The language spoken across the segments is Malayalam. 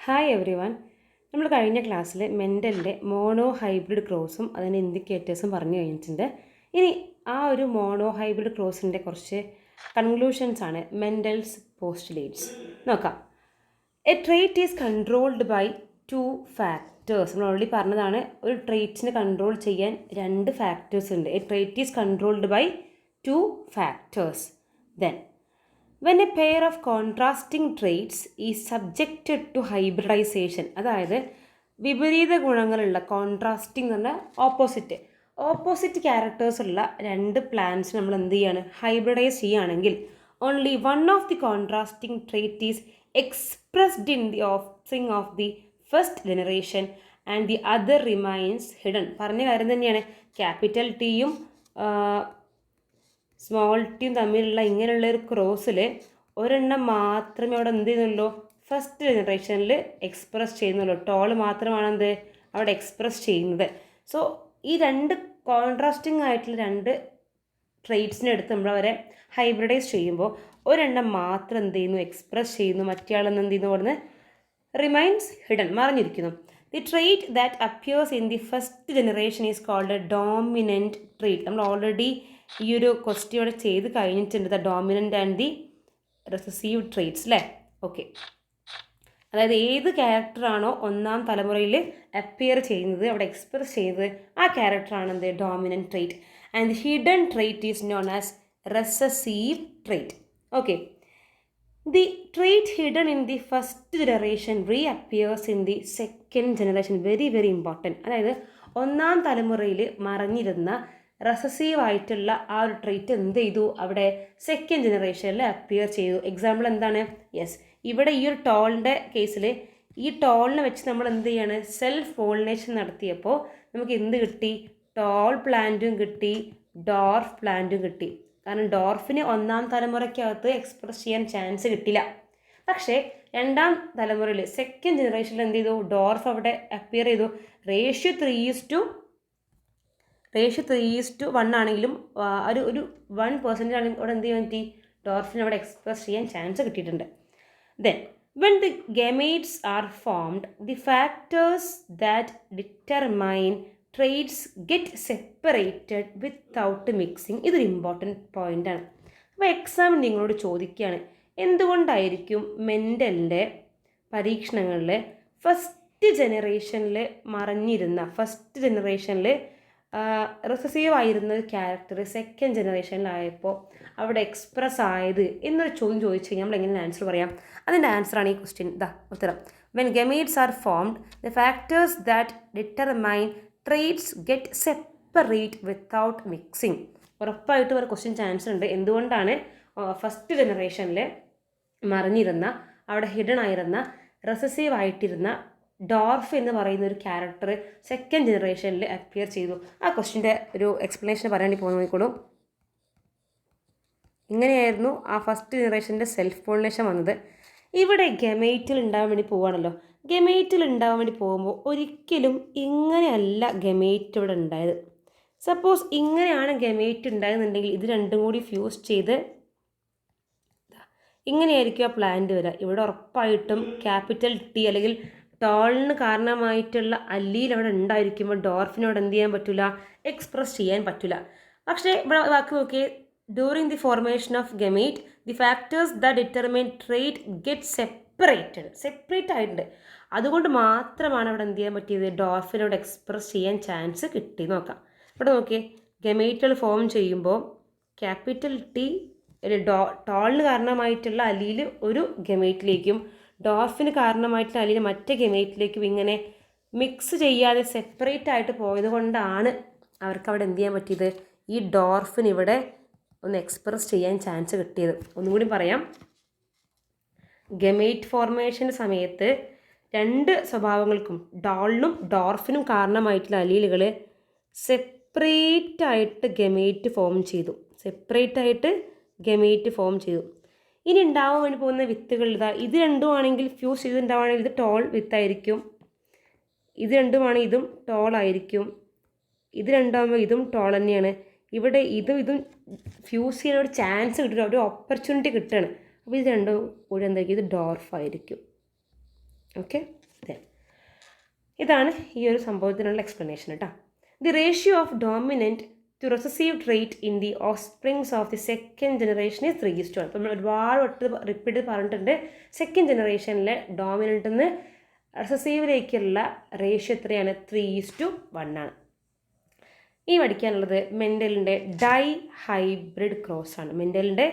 Hi every one. നമ്മൾ കഴിഞ്ഞ ക്ലാസ്സിൽ മെൻഡലിൻ്റെ മോണോ ഹൈബ്രിഡ് ക്രോസും അതിൻ്റെ ഇൻഡിക്കേറ്റേഴ്സും പറഞ്ഞു കഴിഞ്ഞിട്ടുണ്ട്. ഇനി ആ ഒരു മോണോ ഹൈബ്രിഡ് ക്രോസിൻ്റെ കുറച്ച് കൺക്ലൂഷൻസ് ആണ് മെൻഡൽസ് പോസ്റ്റുലേറ്റ്സ്. നോക്കാം. A trait is controlled by two factors. നമ്മൾ ഓൾറെഡി പറഞ്ഞതാണ്, ഒരു ട്രേറ്റിനെ കൺട്രോൾ ചെയ്യാൻ രണ്ട് ഫാക്ടേഴ്സ് ഉണ്ട്. A trait is controlled by two factors. Then when a pair of contrasting traits is subjected to hybridization, അതായത് വിപരീത ഗുണങ്ങളുള്ള കോൺട്രാസ്റ്റിംഗ് എന്ന് പറഞ്ഞാൽ ഓപ്പോസിറ്റ് ക്യാരക്ടേഴ്സ് ഉള്ള രണ്ട് പ്ലാന്റ്സ് നമ്മൾ എന്ത് ചെയ്യാണ്, ഹൈബ്രിഡൈസ് ചെയ്യുകയാണെങ്കിൽ only one of the contrasting trait is expressed in the offspring of the first generation and the other remains hidden. പറഞ്ഞ കാര്യം തന്നെയാണ്. ക്യാപിറ്റൽ ടിയും സ്മോൾ ടിയും തമ്മിലുള്ള ഇങ്ങനെയുള്ള ഒരു ക്രോസിൽ ഒരെണ്ണം മാത്രമേ അവിടെ എന്ത് ചെയ്യുന്നുള്ളൂ, ഫസ്റ്റ് ജനറേഷനിൽ എക്സ്പ്രസ് ചെയ്യുന്നുള്ളൂ. ടോൾ മാത്രമാണ് എന്ത് അവിടെ എക്സ്പ്രസ് ചെയ്യുന്നത്. സോ ഈ രണ്ട് കോൺട്രാസ്റ്റിംഗ് ആയിട്ടുള്ള രണ്ട് ട്രേറ്റ്സിനെ എടുത്ത് നമ്മൾ അവരെ ഹൈബ്രിഡൈസ് ചെയ്യുമ്പോൾ ഒരെണ്ണം മാത്രം എന്ത് ചെയ്യുന്നു, എക്സ്പ്രസ് ചെയ്യുന്നു, മറ്റേ ആളെന്ന് എന്ത് ചെയ്യുന്നു, അവിടുന്ന് റിമൈൻസ് ഹിഡൻ, മറിഞ്ഞിരിക്കുന്നു. The trait that appears in the first generation is called a dominant trait. നമ്മൾ ഓൾറെഡി ഈ ഒരു ക്വസ്റ്റ്യൻ ഇവിടെ ചെയ്ത് കഴിഞ്ഞിട്ടുണ്ട്. The dominant and the recessive traits അല്ലേ. ഓക്കെ, അതായത് ഏത് ക്യാരക്ടറാണോ ഒന്നാം തലമുറയിൽ അപ്പിയർ ചെയ്യുന്നത്, അവിടെ എക്സ്പ്രസ് ചെയ്യുന്നത്, ആ ക്യാരക്ടറാണ് എന്ത് dominant trait. And hidden trait is known as recessive trait. Okay, the trait hidden in the first generation reappears in the second generation. Very very important. അതായത് ഒന്നാം തലമുറയിൽ മറഞ്ഞിരുന്ന റെസസീവ് ആയിട്ടുള്ള ആ ഒരു ട്രേറ്റ് എന്ത് ചെയ്തു, അവിടെ സെക്കൻഡ് ജനറേഷനിൽ അപ്പിയർ ചെയ്തു. എക്സാമ്പിൾ എന്താണ്? യെസ്, ഇവിടെ ഈ ഒരു ടോളിൻ്റെ കേസിൽ ഈ ടോളിനെ വെച്ച് നമ്മൾ എന്ത് ചെയ്യാണ്, സെൽഫ് പോളിനേഷൻ നടത്തിയപ്പോൾ നമുക്ക് എന്ത് കിട്ടി, ടോൾ പ്ലാന്റും കിട്ടി, ഡോർഫ് പ്ലാന്റും കിട്ടി. കാരണം ഡോർഫിന് ഒന്നാം തലമുറയ്ക്കകത്ത് എക്സ്പ്രസ് ചെയ്യാൻ ചാൻസ് കിട്ടില്ല. പക്ഷേ രണ്ടാം തലമുറയിൽ സെക്കൻഡ് ജനറേഷനിൽ എന്ത് ചെയ്തു, ഡോർഫ് അവിടെ അപ്പിയർ ചെയ്തു. റേഷ്യോ 3:1 ആണെങ്കിലും ഒരു 1% ആണെങ്കിൽ അവിടെ എന്ത് ചെയ്യാൻ പറ്റി, ഡോർഫിന് അവിടെ എക്സ്പ്രസ് ചെയ്യാൻ ചാൻസ് കിട്ടിയിട്ടുണ്ട്. Then when the gametes are formed, the factors that determine traits get separated without mixing. ഇതൊരു ഇമ്പോർട്ടൻറ്റ് പോയിൻ്റാണ്. അപ്പോൾ എക്സാം നിങ്ങളോട് ചോദിക്കുകയാണ്, എന്തുകൊണ്ടായിരിക്കും മെൻഡലിൻ്റെ പരീക്ഷണങ്ങളിൽ ഫസ്റ്റ് ജനറേഷനിൽ റിസസീവ് ആയിരുന്ന ഒരു ക്യാരക്ടർ സെക്കൻഡ് ജനറേഷനിലായപ്പോൾ അവിടെ എക്സ്പ്രസ് ആയത് എന്നൊരു ചോദ്യം ചോദിച്ചു കഴിഞ്ഞാൽ നമ്മൾ എങ്ങനെ ആൻസർ പറയാം? അതിൻ്റെ ആൻസറാണ് ഈ ക്വസ്റ്റ്യൻ. ഉത്തരം: when gametes are formed, the factors that determine traits get separate without mixing. ഉറപ്പായിട്ടും ഒരു ക്വസ്റ്റ്യൻ ചാൻസ് ഉണ്ട്. എന്തുകൊണ്ടാണ് ഫസ്റ്റ് ജനറേഷനിൽ മറിഞ്ഞിരുന്ന, അവിടെ ഹിഡൻ ആയിരുന്ന, റെസസീവ് ആയിട്ടിരുന്ന ഡോർഫ് എന്ന് പറയുന്ന ഒരു ക്യാരക്ടർ സെക്കൻഡ് ജനറേഷനിൽ അപ്പിയർ ചെയ്തു? ആ ക്വസ്റ്റ്യൻ്റെ ഒരു എക്സ്പ്ലനേഷൻ പറയാൻ നോക്കിക്കോളൂ. ഇങ്ങനെയായിരുന്നു ആ ഫസ്റ്റ് ജനറേഷൻ്റെ സെൽഫ് പോളിനേഷൻ വന്നത്. ഇവിടെ ഗമേറ്റിൽ ഉണ്ടാവാൻ വേണ്ടി പോവുകയാണല്ലോ. ഗമേറ്റിൽ ഉണ്ടാവാൻ വേണ്ടി പോകുമ്പോൾ ഒരിക്കലും ഇങ്ങനെയല്ല ഗമേറ്റ് ഇവിടെ ഉണ്ടായത്. സപ്പോസ് ഇങ്ങനെയാണ് ഗമേറ്റ് ഉണ്ടായെന്നുണ്ടെങ്കിൽ ഇത് രണ്ടും കൂടി ഫ്യൂസ് ചെയ്ത് ഇങ്ങനെയായിരിക്കും ആ പ്ലാന്റ് വരിക. ഇവിടെ ഉറപ്പായിട്ടും ക്യാപിറ്റൽ ടി അല്ലെങ്കിൽ ടോളിന് കാരണമായിട്ടുള്ള അല്ലീൽ അവിടെ ഉണ്ടായിരിക്കുമ്പോൾ ഡോർഫിനോട് എന്ത് ചെയ്യാൻ പറ്റില്ല, എക്സ്പ്രസ് ചെയ്യാൻ പറ്റില്ല. പക്ഷേ ഇവിടെ വാക്ക് നോക്കിയേ, during the formation of gamete the factors the determine trait get separate ആയിട്ടുണ്ട്. അതുകൊണ്ട് മാത്രമാണ് അവിടെ എന്ത് ചെയ്യാൻ പറ്റിയത്, ഡോർഫിനോട് എക്സ്പ്രസ് ചെയ്യാൻ ചാൻസ് കിട്ടി. നോക്കാം, ഇവിടെ നോക്കിയേ, ഗമേറ്റുകൾ ഫോം ചെയ്യുമ്പോൾ ക്യാപിറ്റൽ ടി ടോളിന് കാരണമായിട്ടുള്ള അലീൽ ഒരു ഗമേറ്റിലേക്കും ഡോർഫിന് കാരണമായിട്ടുള്ള അലീൽ മറ്റേ ഗമേറ്റിലേക്കും ഇങ്ങനെ മിക്സ് ചെയ്യാതെ സെപ്പറേറ്റ് ആയിട്ട് പോയത് കൊണ്ടാണ് അവർക്ക് അവിടെ എന്ത് ചെയ്യാൻ പറ്റിയത്, ഈ ഡോർഫിന് ഇവിടെ ഒന്ന് എക്സ്പ്രസ് ചെയ്യാൻ ചാൻസ് കിട്ടിയത്. ഒന്നുകൂടി പറയാം, ഗമേറ്റ് ഫോർമേഷൻ്റെ സമയത്ത് രണ്ട് സ്വഭാവങ്ങൾക്കും ഡോളിനും ഡോർഫിനും കാരണമായിട്ടുള്ള അലീലുകൾ സെപ്പറേറ്റ് ആയിട്ട് ഗമേറ്റ് ഫോം ചെയ്തു. ഇനി ഉണ്ടാവാൻ വേണ്ടി പോകുന്ന വിത്തുകൾ ഇത് രണ്ടും ആണെങ്കിൽ ഫ്യൂസ് ചെയ്തിട്ടുണ്ടാവുകയാണെങ്കിൽ ഇത് ടോൾ വിത്തായിരിക്കും, ഇത് രണ്ടുമാണെങ്കിൽ ഇതും ടോളായിരിക്കും, ഇത് രണ്ടാകുമ്പോൾ ഇതും ടോൾ തന്നെയാണ്. ഇവിടെ ഇതും ഫ്യൂസ് ചെയ്യാൻ ഒരു ചാൻസ് കിട്ടുക, ഒരു ഓപ്പർച്യൂണിറ്റി കിട്ടുകയാണ്. അപ്പോൾ ഇത് രണ്ടും കൂടി എന്തായിരിക്കും, ഇത് ഡോർഫ് ആയിരിക്കും. ഓക്കെ, ഇതാണ് ഈ ഒരു സംഭവത്തിനുള്ള എക്സ്പ്ലനേഷൻ കേട്ടോ. The ratio of dominant to recessive trait in the offsprings of the second generation is 3:1. അപ്പോൾ നമ്മൾ ഒരുപാട് വട്ട് റിപ്പീറ്റ് പറഞ്ഞിട്ടുണ്ട്. സെക്കൻഡ് ജനറേഷനിലെ ഡോമിനൻറ്റിൽ നിന്ന് റെസസീവിലേക്കുള്ള റേഷ്യോ എത്രയാണ്? 3:1 ആണ്. ഈ പഠിക്കാനുള്ളത് മെൻഡലിൻ്റെ ഡൈ ഹൈബ്രിഡ് ക്രോസ് ആണ്. മെൻഡലിൻ്റെ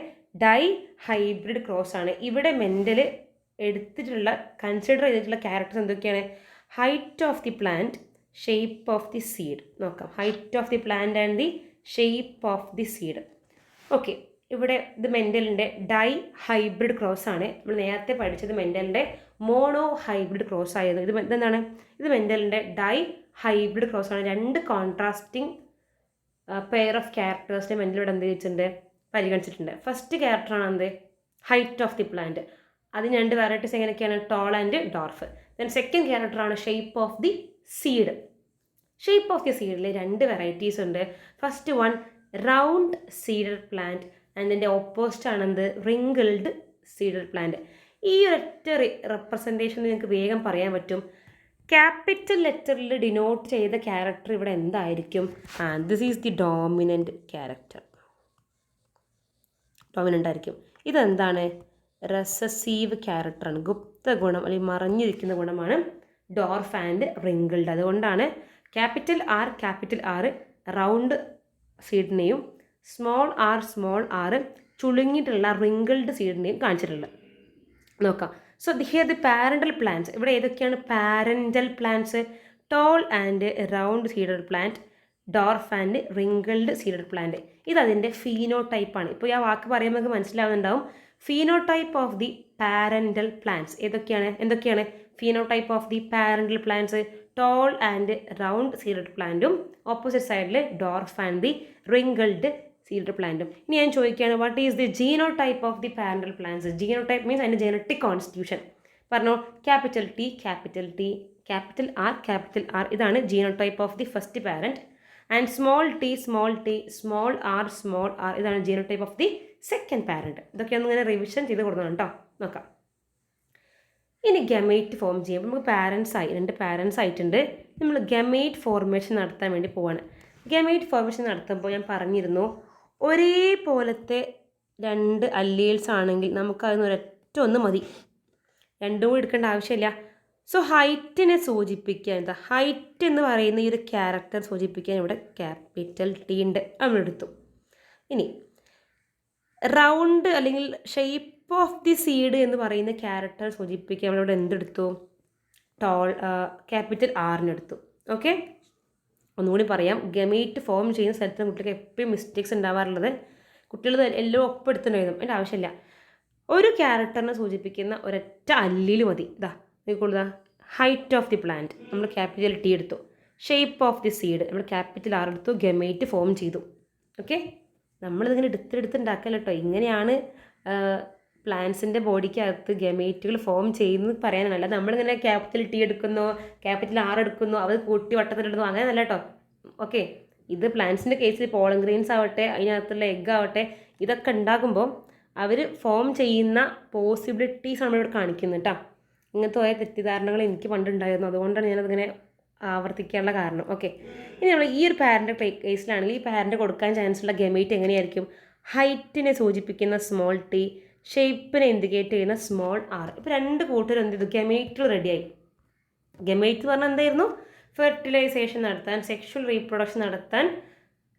ഡൈ ഹൈബ്രിഡ് ക്രോസ് ആണ്. ഇവിടെ മെൻഡൽ എടുത്തിട്ടുള്ള കൺസിഡർ ചെയ്തിട്ടുള്ള ക്യാരക്ടേഴ്സ് എന്തൊക്കെയാണ്? Height of the plant, shape of the seed. നോക്കാം, height of the plant and the shape of the seed. Okay, ഇവിടെ ഇത് മെൻഡലിൻ്റെ ഡൈ ഹൈബ്രിഡ് ക്രോസ് ആണ്. നമ്മൾ നേരത്തെ പഠിച്ചത് മെൻഡലിൻ്റെ മോണോ ഹൈബ്രിഡ് ക്രോസ് ആയത്. ഇത് എന്താണ്? ഇത് മെൻഡലിൻ്റെ ഡൈ ഹൈബ്രിഡ് ക്രോസ് ആണ്. രണ്ട് കോൺട്രാസ്റ്റിംഗ് പെയർ ഓഫ് ക്യാരക്ടേഴ്സിനെ മെൻഡൽ ഇവിടെ എന്ത് ചെയ്തിട്ടുണ്ട്? പരിഗണിച്ചിട്ടുണ്ട്. ഫസ്റ്റ് ക്യാരക്ടറാണ് എന്ത്? Height of the plant. അതിന് രണ്ട് വെറൈറ്റീസ് എങ്ങനെയൊക്കെയാണ്? Tall and dwarf. Then second ക്യാരക്ടറാണ് shape of the seed. Shape of the സീഡിൽ രണ്ട് വെറൈറ്റീസ് ഉണ്ട്. First one round seeded plant and അതിൻ്റെ ഓപ്പോസിറ്റ് ആണെന്ത്? Wrinkled seeded plant. ഈ ഒരൊറ്റ റെപ്രസെൻറ്റേഷൻ നിങ്ങൾക്ക് വേഗം പറയാൻ പറ്റും. ക്യാപിറ്റൽ ലെറ്ററിൽ ഡിനോട്ട് ചെയ്ത ക്യാരക്ടർ ഇവിടെ എന്തായിരിക്കും? This is the dominant character. Dominant ആയിരിക്കും. ഇതെന്താണ്? റെസസീവ് ക്യാരക്ടറാണ്. ഗുപ്ത ഗുണം അല്ലെങ്കിൽ മറഞ്ഞിരിക്കുന്ന ഗുണമാണ് ഡോർഫ് ആൻഡ് റിങ്കിൾഡ്. അതുകൊണ്ടാണ് ക്യാപിറ്റൽ ആർ റൗണ്ട് സീഡിനെയും സ്മോൾ ആർ ചുളുങ്ങിയിട്ടുള്ള റിങ്കിൾഡ് സീഡിനെയും കാണിച്ചിട്ടുള്ളത്. നോക്കാം. So here the parental plants. ഇവിടെ ഏതൊക്കെയാണ് parental plants? Tall and round seeded plant, dwarf and wrinkled seeded plant. ഇതതിൻ്റെ ഫീനോടൈപ്പാണ്. ഇപ്പോൾ ആ വാക്ക് പറയുമ്പോൾ നമുക്ക് മനസ്സിലാവുന്നുണ്ടാവും. Phenotype of the parental plants എന്തൊക്കെയാണ് phenotype of the parental plants? Tall and round seeded പ്ലാന്റും ഓപ്പോസിറ്റ് സൈഡിൽ dwarf and the wrinkled seeded പ്ലാന്റും. ഇനി ഞാൻ ചോദിക്കുകയാണ്, what is the genotype of the parental plants? Genotype means അതിൻ്റെ ജനറ്റിക് കോൺസ്റ്റിറ്റ്യൂഷൻ. പറഞ്ഞോ, ക്യാപിറ്റൽ ടി, ക്യാപിറ്റൽ ആർ ഇതാണ് genotype of the first parent. And small T, small R ഇതാണ് genotype of the second parent. ഇതൊക്കെ ഒന്നിങ്ങനെ റിവിഷൻ ചെയ്ത് കൊടുക്കണം കേട്ടോ. നോക്കാം. ഇനി ഗമേറ്റ് ഫോം ചെയ്യുമ്പോൾ നമുക്ക് രണ്ട് പാരൻസ് ആയിട്ടുണ്ട്. നമ്മൾ ഗമേറ്റ് ഫോർമേഷൻ നടത്താൻ വേണ്ടി പോവാണ്. ഗമേറ്റ് ഫോർമേഷൻ നടത്തുമ്പോൾ ഞാൻ പറഞ്ഞിരുന്നു, ഒരേപോലത്തെ രണ്ട് അല്ലീൽസ് ആണെങ്കിൽ നമുക്കതിന് ഒരൊറ്റ ഒന്ന് മതി, രണ്ടും കൂടി എടുക്കേണ്ട ആവശ്യമില്ല. സോ ഹൈറ്റിനെ സൂചിപ്പിക്കാൻ എന്താ? ഹൈറ്റ് എന്ന് പറയുന്ന ഈ ഒരു ക്യാരക്ടർ സൂചിപ്പിക്കാൻ ഇവിടെ ക്യാപിറ്റൽ ടി ഉണ്ട്, നമ്മളെടുത്തു. ഇനി റൗണ്ട് അല്ലെങ്കിൽ ഷേപ്പ് ഓഫ് ദി സീഡ് എന്ന് പറയുന്ന ക്യാരക്ടർ സൂചിപ്പിക്കാൻ നമ്മളിവിടെ എന്തെടുത്തു? ക്യാപിറ്റൽ ആറിനെടുത്തു. ഓക്കെ, ഒന്നുകൂടി പറയാം. ഗമേറ്റ് ഫോം ചെയ്യുന്ന സ്ഥലത്ത് കുട്ടികൾക്ക് എപ്പോഴും മിസ്റ്റേക്സ് ഉണ്ടാവാറുള്ളത്. കുട്ടികൾ എല്ലാം ഒപ്പെടുത്തുണ്ടായിരുന്നു, അതിൻ്റെ ആവശ്യമില്ല. ഒരു ക്യാരക്ടറിനെ സൂചിപ്പിക്കുന്ന ഒരൊറ്റ അല്ലിൽ മതി. നോക്കിക്കൊള്ളുക, ഹൈറ്റ് ഓഫ് ദി പ്ലാന്റ് നമ്മൾ ക്യാപിറ്റൽ ടി എടുത്തു, ഷേപ്പ് ഓഫ് ദി സീഡ് നമ്മൾ ക്യാപിറ്റൽ ആർ എടുത്തു, ഗമേറ്റ് ഫോം ചെയ്തു. ഓക്കെ, നമ്മളിതിങ്ങനെ എടുത്തുണ്ടാക്കല്ലോ കേട്ടോ. ഇങ്ങനെയാണ് പ്ലാന്റ്സിൻ്റെ ബോഡിക്കകത്ത് ഗമേറ്റുകൾ ഫോം ചെയ്യുന്നത് പറയാനല്ല. നമ്മളിങ്ങനെ ക്യാപിറ്റൽ ടി എടുക്കുന്നു, ക്യാപിറ്റൽ ആർ എടുക്കുന്നു, അവർ കൂട്ടി വട്ടത്തിലിടുന്നു, അങ്ങനെ അല്ല കേട്ടോ. ഓക്കെ, ഇത് പ്ലാന്റ്സിൻ്റെ കേസിൽ പോളൻ ഗ്രെയിൻസ് ആവട്ടെ, അതിനകത്തുള്ള എഗ്ഗ് ആവട്ടെ, ഇതൊക്കെ ഉണ്ടാകുമ്പോൾ അവർ ഫോം ചെയ്യുന്ന പോസിബിലിറ്റീസ് നമ്മളിവിടെ കാണിക്കുന്നത് കേട്ടോ. ഇങ്ങനത്തെ ഓരോ തെറ്റിദ്ധാരണകൾ എനിക്ക് പണ്ടുണ്ടായിരുന്നു, അതുകൊണ്ടാണ് ഞാനതിങ്ങനെ ആവർത്തിക്കാനുള്ള കാരണം. ഓക്കെ, ഇനി നമ്മൾ ഈ ഒരു പാരൻ്റ് കേസിലാണെങ്കിൽ ഈ പാരൻ്റ് കൊടുക്കാൻ ചാൻസ് ഉള്ള ഗമേറ്റ് എങ്ങനെയായിരിക്കും? ഹൈറ്റിനെ സൂചിപ്പിക്കുന്ന സ്മോൾ ടി, ഷേപ്പിനെ ഇൻഡിക്കേറ്റ് ചെയ്യുന്ന സ്മോൾ ആർ. ഇപ്പോൾ രണ്ട് കൂട്ടരും എന്ത് ചെയ്തു? ഗമേറ്റ് റെഡിയായി. ഗമേറ്റ് എന്ന് പറഞ്ഞാൽ എന്തായിരുന്നു? ഫെർട്ടിലൈസേഷൻ നടത്താൻ, സെക്ഷൽ റീപ്രൊഡക്ഷൻ നടത്താൻ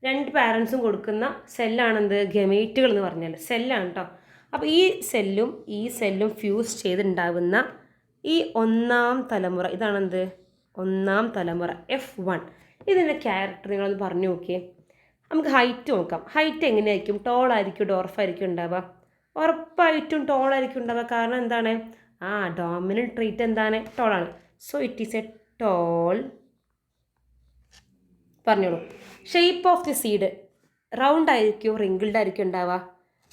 രണ്ട് പാരൻസും കൊടുക്കുന്ന സെല്ലാണെന്ത്? ഗമേറ്റുകൾ എന്ന് പറഞ്ഞാൽ സെല്ലാണ് കേട്ടോ. അപ്പോൾ ഈ സെല്ലും ഫ്യൂസ് ചെയ്തുണ്ടാവുന്ന ഈ ഒന്നാം തലമുറ, ഇതാണെന്ത്? ഒന്നാം തലമുറ F1. ഇതിൻ്റെ ക്യാരക്ടർ നിങ്ങളൊന്ന് പറഞ്ഞു നോക്കിയേ. നമുക്ക് ഹൈറ്റ് നോക്കാം. ഹൈറ്റ് എങ്ങനെയായിരിക്കും? ടോൾ ആയിരിക്കും, ഡോർഫ് ആയിരിക്കും ഉണ്ടാവുക? ഉറപ്പായിട്ടും ടോൾ ആയിരിക്കും ഉണ്ടാവുക. കാരണം എന്താണ്? ഡോമിനൻ്റ് ട്രീറ്റ് എന്താണ്? ടോളാണ്. So it is a tall. പറഞ്ഞോളൂ. Shape of the seed round ആയിരിക്കും, റിങ്കിൾഡ് ആയിരിക്കും ഉണ്ടാവുക?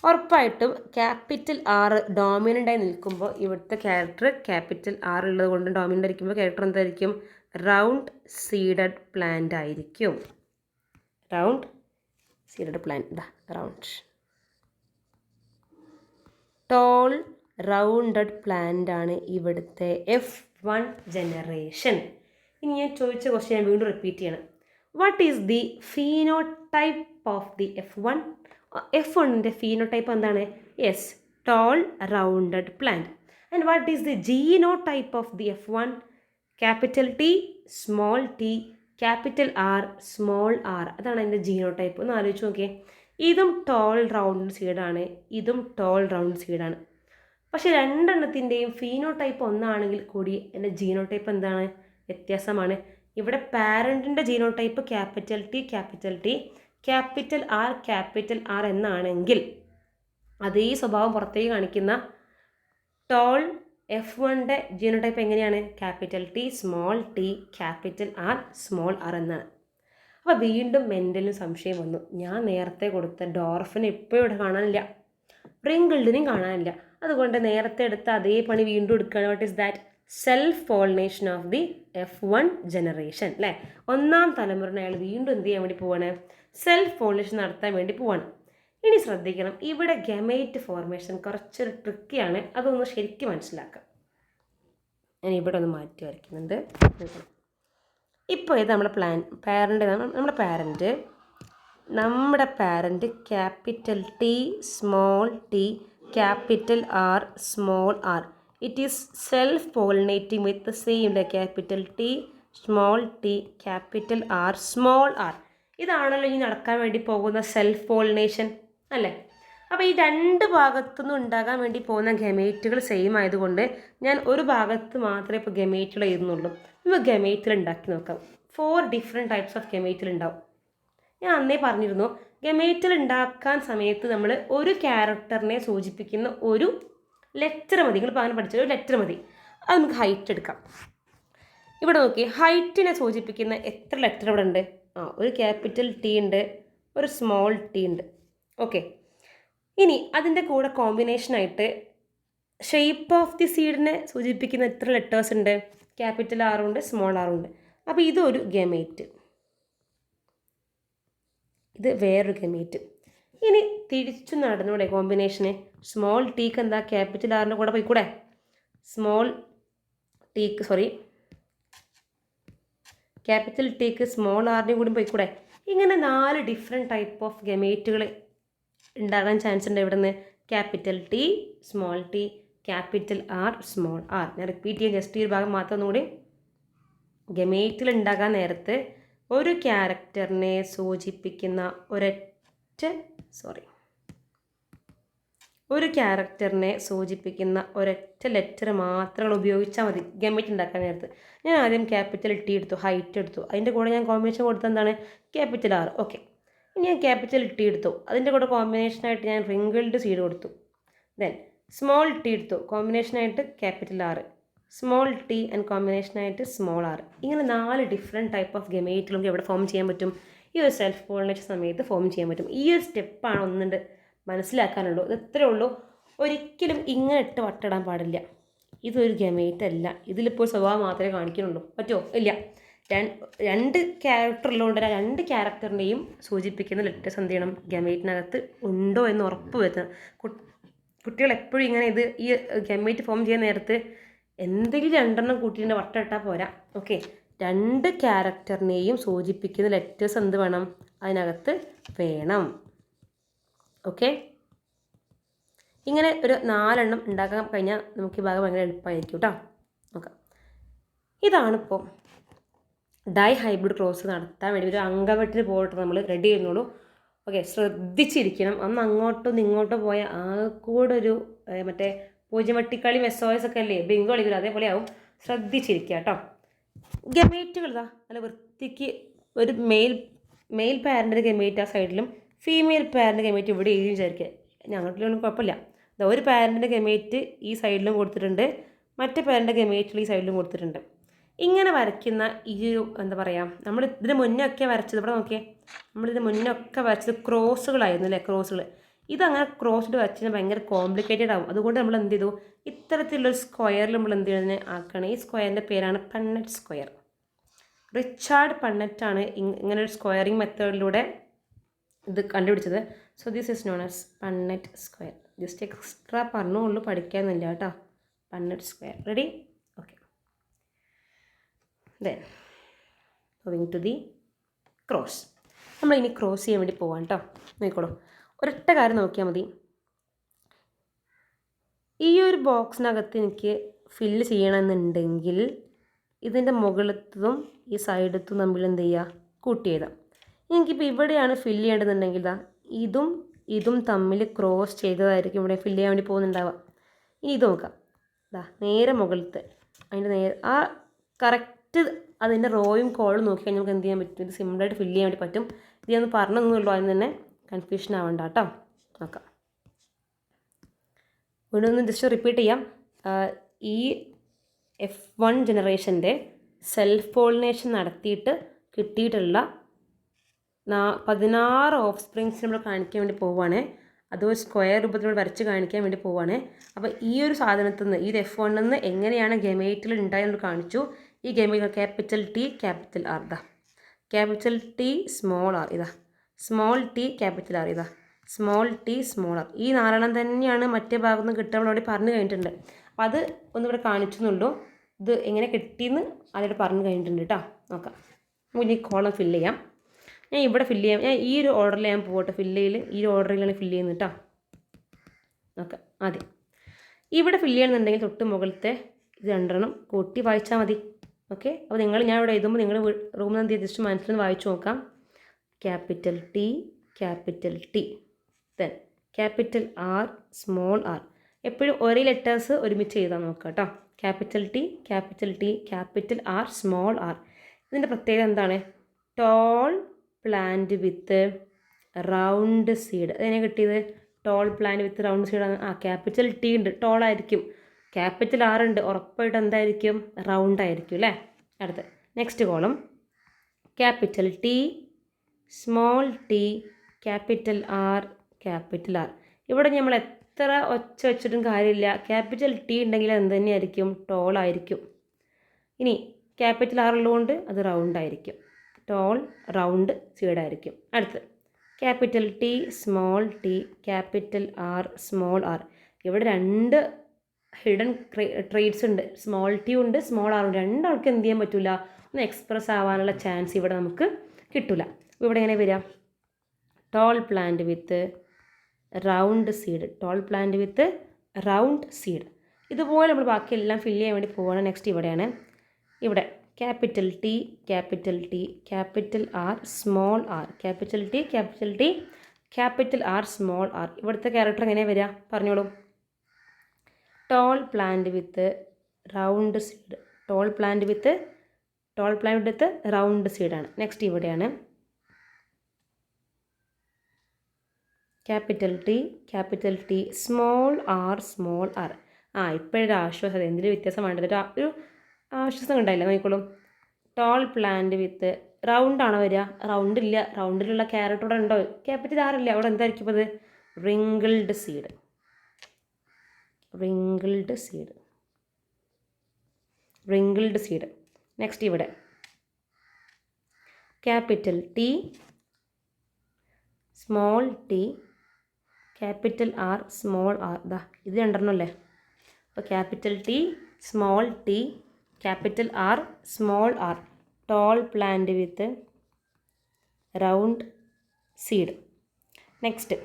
ഉറപ്പായിട്ടും ക്യാപിറ്റൽ ആർ ഡോമിനൻ്റായി നിൽക്കുമ്പോൾ ഇവിടുത്തെ ക്യാരക്ടർ ക്യാപിറ്റൽ ആർ ഉള്ളത് കൊണ്ട് ഡോമിനൻ്റ് ആയിരിക്കുമ്പോൾ ക്യാരക്ടർ എന്തായിരിക്കും? റൗണ്ട് സീഡഡ് പ്ലാന്റ് ആയിരിക്കും. Round seeded plant, round tall rounded plant ആണ് ഇവിടുത്തെ F1. F1 generation. ഇനി ഞാൻ ചോദിച്ച ക്വസ്റ്റ്യൻ ഞാൻ വീണ്ടും റിപ്പീറ്റ് ചെയ്യണം. What is the phenotype of the F1? F1ൻ്റെ ഫീനോടൈപ്പ് എന്താണ്? Yes, tall rounded plant. And what is the genotype of the F1? Capital T, small T, capital R, small R. അതാണ് അതിൻ്റെ ജീനോടൈപ്പ്. ഒന്ന് ആലോചിച്ച് നോക്കിയേ. ഇതും ടോൾ റൗണ്ട് സീഡാണ്, ഇതും ടോൾ റൗണ്ട് സീഡാണ്. പക്ഷേ രണ്ടെണ്ണത്തിൻ്റെയും ഫീനോടൈപ്പ് ഒന്നാണെങ്കിൽ കൂടി എൻ്റെ ജീനോടൈപ്പ് എന്താണ്? വ്യത്യാസമാണ്. ഇവിടെ പാരൻറ്റിൻ്റെ genotype capital T, capital T, capital R എന്നാണെങ്കിൽ അതേ സ്വഭാവം പുറത്തേക്ക് കാണിക്കുന്ന ടോൾ F1ൻ്റെ ജീനോടൈപ്പ് എങ്ങനെയാണ്? Capital T, small T, capital R, small R എന്നാണ്. അപ്പോൾ വീണ്ടും മെൻ്റലിന് സംശയം വന്നു. ഞാൻ നേരത്തെ കൊടുത്ത ഡോർഫിനെ ഇപ്പോൾ ഇവിടെ കാണാനില്ല, റിങ്കിൾഡിനെയും കാണാനില്ല. അതുകൊണ്ട് നേരത്തെ എടുത്ത അതേ പണി വീണ്ടും എടുക്കുകയാണ്. What is that? Self pollination of the F1 generation അല്ലേ. ഒന്നാം തലമുറ അയാൾ വീണ്ടും എന്ത് ചെയ്യാൻ വേണ്ടി പോവാണ്? സെൽഫ് പോളിനേഷൻ നടത്താൻ വേണ്ടി പോവാണ്. ഇനി ശ്രദ്ധിക്കണം, ഇവിടെ ഗമേറ്റ് ഫോർമേഷൻ കുറച്ചൊരു ട്രിക്കിയാണ്. അതൊന്ന് ശരിക്കും മനസ്സിലാക്കാം. ഞാൻ ഇവിടെ ഒന്ന് മാറ്റി വരയ്ക്കുന്നുണ്ട്. ഇപ്പോൾ ഇത് നമ്മുടെ നമ്മുടെ parent capital T, small T, capital R, small R. It is self pollinating with the same capital T, small T, capital R, small R. ഇതാണല്ലോ ഇനി നടക്കാൻ വേണ്ടി പോകുന്ന സെൽഫ് പോളിനേഷൻ അല്ലേ. അപ്പോൾ ഈ രണ്ട് ഭാഗത്തുനിന്നും ഉണ്ടാകാൻ വേണ്ടി പോകുന്ന ഗമേറ്റുകൾ സെയിം ആയതുകൊണ്ട് ഞാൻ ഒരു ഭാഗത്ത് മാത്രമേ ഇപ്പോൾ ഗമേറ്റുകൾ എഴുതുന്നുള്ളൂ. നമുക്ക് ഗമേറ്റിൽ ഉണ്ടാക്കി നോക്കാം. 4 ഡിഫറെൻറ്റ് ടൈപ്സ് ഓഫ് ഗമേറ്റിൽ ഉണ്ടാവും. ഞാൻ അന്നേ പറഞ്ഞിരുന്നു, ഗമേറ്റിൽ ഉണ്ടാക്കാൻ സമയത്ത് നമ്മൾ ഒരു ക്യാരക്ടറിനെ സൂചിപ്പിക്കുന്ന ഒരു ലെറ്റർ മതി. നിങ്ങൾ അങ്ങനെ പഠിച്ചത് ഒരു ലെറ്റർ മതി. അത് നമുക്ക് ഹൈറ്റ് എടുക്കാം. ഇവിടെ നോക്കി, ഹൈറ്റിനെ സൂചിപ്പിക്കുന്ന എത്ര ലെറ്റർ ഇവിടെ ഉണ്ട്? ഒരു ക്യാപിറ്റൽ ടി ഉണ്ട്, ഒരു സ്മോൾ ടി ഉണ്ട്. ഓക്കെ, ഇനി അതിൻ്റെ കൂടെ കോമ്പിനേഷനായിട്ട് ഷേപ്പ് ഓഫ് ദി സീഡിനെ സൂചിപ്പിക്കുന്ന എത്ര ലെറ്റേഴ്സ് ഉണ്ട്? ക്യാപിറ്റൽ ആറുണ്ട്, സ്മോൾ ആറുണ്ട്. അപ്പോൾ ഇതൊരു ഗമേറ്റ്, ഇത് വേറൊരു ഗമേറ്റ്. ഇനി തിരിച്ചു നടന്നൂടെ കോമ്പിനേഷന്? സ്മോൾ ടീക്ക് എന്താ? ക്യാപിറ്റൽ ആറിൻ്റെ കൂടെ പോയിക്കൂടെ? ക്യാപിറ്റൽ ടീക്ക് സ്മോൾ ആറിൻ്റെ കൂടി പോയിക്കൂടെ? ഇങ്ങനെ 4 ഡിഫറെൻറ്റ് ടൈപ്പ് ഓഫ് ഗമേറ്റുകൾ ഉണ്ടാകാൻ ചാൻസ് ഉണ്ട്. ഇവിടെ നിന്ന് capital T, small T, capital R, small R. ഞാൻ റിപ്പീറ്റ് ചെയ്യാൻ ജസ്റ്റ് ഈ ഭാഗം മാത്രം ഒന്നുകൂടി. ഗമേറ്റിൽ ഉണ്ടാകാൻ നേരത്ത് ഒരു ക്യാരക്ടറിനെ സൂചിപ്പിക്കുന്ന ഒരൊറ്റ ലെറ്റർ മാത്രം ഉപയോഗിച്ചാൽ മതി ഗമേറ്റ് ഉണ്ടാക്കാൻ നേരത്ത്. ഞാൻ ആദ്യം ക്യാപിറ്റൽ ടി എടുത്തു, ഹൈറ്റ് എടുത്തു, അതിൻ്റെ കൂടെ ഞാൻ കോമ്പിനേഷൻ കൊടുത്തത് എന്താണ്? Capital R. ഓക്കെ, ഇനി ഞാൻ ക്യാപിറ്റൽ ടി എടുത്തു, അതിൻ്റെ കൂടെ കോമ്പിനേഷനായിട്ട് ഞാൻ റിങ്കിൾഡ് സീഡ് കൊടുത്തു. ദെൻ സ്മോൾ ടി എടുത്തു, കോമ്പിനേഷനായിട്ട് capital R, small T and കോമ്പിനേഷനായിട്ട് സ്മോൾ ആർ. ഇങ്ങനെ 4 ഡിഫറെൻറ്റ് ടൈപ്പ് ഓഫ് ഗമേറ്റ് നമുക്ക് എവിടെ ഫോം ചെയ്യാൻ പറ്റും? ഈ ഒരു സെൽഫ് പോളിനേഷൻ സമയത്ത് ഫോം ചെയ്യാൻ പറ്റും. ഈ ഒരു സ്റ്റെപ്പാണ് ഒന്നുണ്ട് മനസ്സിലാക്കാനുള്ളൂ. ഇത് ഇത്രയേ ഉള്ളൂ. ഒരിക്കലും ഇങ്ങനെ ഇട്ട് വട്ടിടാൻ പാടില്ല. ഇതൊരു ഗമേറ്റ് അല്ല. ഇതിലിപ്പോൾ സ്വഭാവം മാത്രമേ കാണിക്കുന്നുള്ളൂ. പറ്റുമോ? ഇല്ല. രണ്ട് ക്യാരക്ടറിലുകൊണ്ട് 2 ക്യാരക്ടറിനെയും സൂചിപ്പിക്കുന്ന ലെറ്റേഴ്സ് എന്ത് ചെയ്യണം? ഗമേറ്റിനകത്ത് ഉണ്ടോ എന്ന് ഉറപ്പ് വരുത്തണം. കുട്ടികൾ എപ്പോഴും ഇങ്ങനെ ഈ ഗമേറ്റ് ഫോം ചെയ്യാൻ നേരത്ത് എന്തെങ്കിലും 2 എണ്ണം കൂട്ടിയിട്ട് വട്ടിട്ടാൽ പോരാ. ഓക്കെ, 2 ക്യാരക്ടറിനെയും സൂചിപ്പിക്കുന്ന ലെറ്റേഴ്സ് എന്ത് വേണം? അതിനകത്ത് വേണം. ഓക്കെ, ഇങ്ങനെ ഒരു 4 എണ്ണം ഉണ്ടാക്കാൻ കഴിഞ്ഞാൽ നമുക്ക് ഈ ഭാഗം ഭയങ്കര എളുപ്പമായിരിക്കും കേട്ടോ. നോക്കാം, ഇതാണിപ്പോൾ ഡൈ ഹൈബ്രിഡ് ക്രോസ് നടത്താൻ വേണ്ടി ഒരു അങ്കവെട്ടിന് പോയിട്ട് നമ്മൾ റെഡി ചെയ്യുന്നുള്ളൂ. ഓക്കെ, ശ്രദ്ധിച്ചിരിക്കണം. അന്ന് അങ്ങോട്ടും ഇങ്ങോട്ടും പോയ കൂടെ ഒരു മറ്റേ പൂജ്യമട്ടിക്കളി SOS ഒക്കെ അല്ലേ ബിങ്കോ കളിക്കില്ല, അതേപോലെ ആവും. ശ്രദ്ധിച്ചിരിക്കുക കേട്ടോ. ഗമേറ്റുകൾ ഇതാ നല്ല വൃത്തിക്ക് ഒരു മെയിൽ പാരൻ്റ് ഗമേറ്റ് ആ സൈഡിലും ഫീമെയിൽ പാരൻ്റ് ഗമേറ്റ് ഇവിടെ എഴുതി വിചാരിക്കുക. ഞങ്ങൾക്കൊന്നും കുഴപ്പമില്ല. ഒരു പാരൻ്റിൻ്റെ ഗമേറ്റ് ഈ സൈഡിലും കൊടുത്തിട്ടുണ്ട്, മറ്റേ പാരൻ്റെ ഗമേറ്റിൽ ഈ സൈഡിലും കൊടുത്തിട്ടുണ്ട്. ഇങ്ങനെ വരയ്ക്കുന്ന ഈ ഒരു എന്താ പറയുക, നമ്മൾ ഇതിന് മുന്നേ ഒക്കെ വരച്ചത്, ഇവിടെ നോക്കിയേ, നമ്മളിതിന് മുന്നേ ഒക്കെ വരച്ചത് ക്രോസുകളായിരുന്നു അല്ലേ, ക്രോസുകൾ. ഇതങ്ങനെ ക്രോസ്ഡ് വരച്ചാൽ ഭയങ്കര കോംപ്ലിക്കേറ്റഡ് ആവും. അതുകൊണ്ട് നമ്മൾ എന്ത് ചെയ്തു, ഇത്തരത്തിലുള്ളൊരു സ്ക്വയറിൽ നമ്മൾ എന്ത് ചെയ്യുന്നതിന് ആക്കണം. ഈ സ്ക്വയറിൻ്റെ പേരാണ് പണ്ണറ്റ് സ്ക്വയർ. റിച്ചാർഡ് പണ്ണറ്റാണ് ഇങ്ങനെ ഒരു സ്ക്വയറിങ് മെത്തേഡിലൂടെ ഇത് കണ്ടുപിടിച്ചത്. So this is known as Punnett square. Just extra പറഞ്ഞുള്ളൂ, പഠിക്കാമെന്നില്ല കേട്ടോ. Punnett square ready? Okay, then moving to the cross. നമ്മളിനി ക്രോസ് ചെയ്യാൻ വേണ്ടി പോവാം കേട്ടോ. നോക്കിക്കോളൂ, ഒരൊറ്റ കാര്യം നോക്കിയാൽ മതി. ഈ ഒരു ബോക്സിനകത്ത് എനിക്ക് ഫില്ല് ചെയ്യണമെന്നുണ്ടെങ്കിൽ ഇതിൻ്റെ മുകളിലത്തതും ഈ സൈഡത്തും തമ്മിൽ എന്ത് ചെയ്യുക, കൂട്ടി എഴുതാം. എനിക്കിപ്പോൾ ഇവിടെയാണ് ഫില്ല് ചെയ്യേണ്ടതുണ്ടെങ്കിൽ ഇതും ഇതും തമ്മിൽ ക്രോസ് ചെയ്തതായിരിക്കും ഇവിടെ ഫില്ല് ചെയ്യാൻ വേണ്ടി പോകുന്നുണ്ടാവുക. ഇനി ഇത് നോക്കാം, നേരെ മുകളിലത്തെ അതിൻ്റെ നേരെ ആ കറക്റ്റ് അതിൻ്റെ റോയും കോളും നോക്കി കഴിഞ്ഞാൽ നമുക്ക് എന്ത് ചെയ്യാൻ പറ്റും, ഇത് സിമ്പിളായിട്ട് ഫില്ല് ചെയ്യാൻ വേണ്ടി പറ്റും. ഇത് ഞാൻ പറഞ്ഞൊന്നുമില്ലോ, അതിന് തന്നെ കൺഫ്യൂഷൻ ആവണ്ട കേട്ടോ. നോക്കാം, വീണ്ടും ഒന്ന് ജസ്റ്റ് റിപ്പീറ്റ് ചെയ്യാം. ഈ F1 ജനറേഷൻ്റെ സെൽഫ് പോളിനേഷൻ നടത്തിയിട്ട് കിട്ടിയിട്ടുള്ള 16 ഓഫ് സ്പ്രിങ്സ് നമ്മൾ കാണിക്കാൻ വേണ്ടി പോവുകയാണ്. അത് ഒരു സ്ക്വയർ രൂപത്തിൽ വരച്ച് കാണിക്കാൻ വേണ്ടി പോവുകയാണ്. അപ്പോൾ ഈ ഒരു സാധനത്തിൽ നിന്ന്, ഈ F1 നിന്ന് എങ്ങനെയാണ് ഗമേറ്റിൽ ഉണ്ടായെന്ന് കാണിച്ചു. ഈ gamete capital T capital R, capital T small r, small t capital R, small t small r. ഈ 4 തന്നെയാണ് മറ്റേ ഭാഗത്ത് നിന്ന് കിട്ടാൻ നമ്മളോട് പറഞ്ഞു കഴിഞ്ഞിട്ടുണ്ട്. അപ്പോൾ അത് ഒന്നിവിടെ കാണിച്ചെന്നുള്ളൂ. ഇത് എങ്ങനെ കിട്ടിയെന്ന് അതിവിടെ പറഞ്ഞു കഴിഞ്ഞിട്ടുണ്ട് കേട്ടോ. നോക്കാം, ഇനി കോളം ഫില്ല് ചെയ്യാം. ഞാൻ ഇവിടെ ഫില്ല് ചെയ്യാം. ഞാൻ ഈ ഒരു ഓർഡറിൽ ഞാൻ പോകട്ടെ, ഫില്ല് ഈ ഒരു ഓർഡറിലാണ് ഫില്ല് ചെയ്യുന്നത് കേട്ടോ. നോക്കാം, ആദ്യം ഇവിടെ ഫില്ല് ചെയ്യണമെന്നുണ്ടെങ്കിൽ തൊട്ട് മുകളിലത്തെ ഇത് 2 കൂട്ടി വായിച്ചാൽ മതി. ഓക്കെ, അപ്പോൾ ഞാൻ ഇവിടെ എഴുതുമ്പോൾ നിങ്ങൾ റൂമിൽ നിന്ന് ജസ്റ്റ് മനസ്സിൽ വായിച്ചു നോക്കാം. Capital T capital T, then capital R small r. എപ്പോഴും ഒരേ ലെറ്റേഴ്സ് ഒരുമിച്ച് എഴുതാൻ നോക്കുക കേട്ടോ. Capital T capital T capital R small r. ഇതിൻ്റെ പ്രത്യേകത എന്താണ്? Tall plant with round seed. അതെങ്ങനെ കിട്ടിയത്? ടോൾ പ്ലാന്റ് വിത്ത് റൗണ്ട് സീഡാണ്. ക്യാപിറ്റൽ T ഉണ്ട്, ടോൾ ആയിരിക്കും. ക്യാപിറ്റൽ R ഉണ്ട്, ഉറപ്പായിട്ട് എന്തായിരിക്കും? റൗണ്ട് ആയിരിക്കും അല്ലേ. അടുത്ത് next column capital T small t capital R capital R. ഇവിടെ നമ്മൾ എത്ര ഒച്ച വെച്ചിട്ടും കാര്യമില്ല, ക്യാപിറ്റൽ T ഉണ്ടെങ്കിൽ എന്ത് തന്നെയായിരിക്കും? ടോൾ ആയിരിക്കും. ഇനി ക്യാപിറ്റൽ R ഉള്ളതുകൊണ്ട് അത് റൗണ്ട് ആയിരിക്കും. ടോൾ റൗണ്ട് സീഡായിരിക്കും. അടുത്ത് capital T small t capital R small r. ഇവിടെ 2 ഹിഡൻ ട്രേറ്റ്സ് ഉണ്ട്, സ്മോൾ t ഉണ്ട് സ്മോൾ r ഉണ്ട്. രണ്ടാൾക്ക് എന്ത് ചെയ്യാൻ പറ്റില്ല, ഒന്ന് എക്സ്പ്രസ് ആവാനുള്ള ചാൻസ് ഇവിടെ നമുക്ക് കിട്ടില്ല. ഇവിടെ എങ്ങനെ വരിക? Toll plant with round seed, tall plant with round seed. ഇതുപോലെ നമ്മൾ ബാക്കിയെല്ലാം ഫില്ല് ചെയ്യാൻ വേണ്ടി പോവുകയാണ്. നെക്സ്റ്റ് ഇവിടെയാണ്, ഇവിടെ capital T capital T capital R small r, capital T capital T capital R small r. ഇവിടുത്തെ ക്യാരക്ടർ എങ്ങനെ വരിക പറഞ്ഞോളൂ? Tall plant with round seed, tall plant with round സീഡാണ്. നെക്സ്റ്റ് ഇവിടെയാണ് capital T small r small r. ഇപ്പോഴൊരു ആശ്വാസം, എന്തെങ്കിലും വ്യത്യാസം വേണ്ടത്, ഒരു ആശ്വാസം ഉണ്ടായില്ല. നോക്കിക്കോളും, ടോൾ പ്ലാന്റ് വിത്ത് റൗണ്ട് ആണോ വരിക? റൗണ്ട് ഇല്ല, റൗണ്ടിലുള്ള ക്യാരറ്റ് ഇവിടെ ഉണ്ടോ? ക്യാപിറ്റൽ R ഇല്ല, അവിടെ എന്തായിരിക്കും അത്? Wrinkled seed, wrinkled seed, wrinkled seed. Next ഇവിടെ capital T small t capital R small r. ഇത് 2 അല്ലേ. അപ്പോൾ capital T small t capital R small r, tall plant with round seed. Next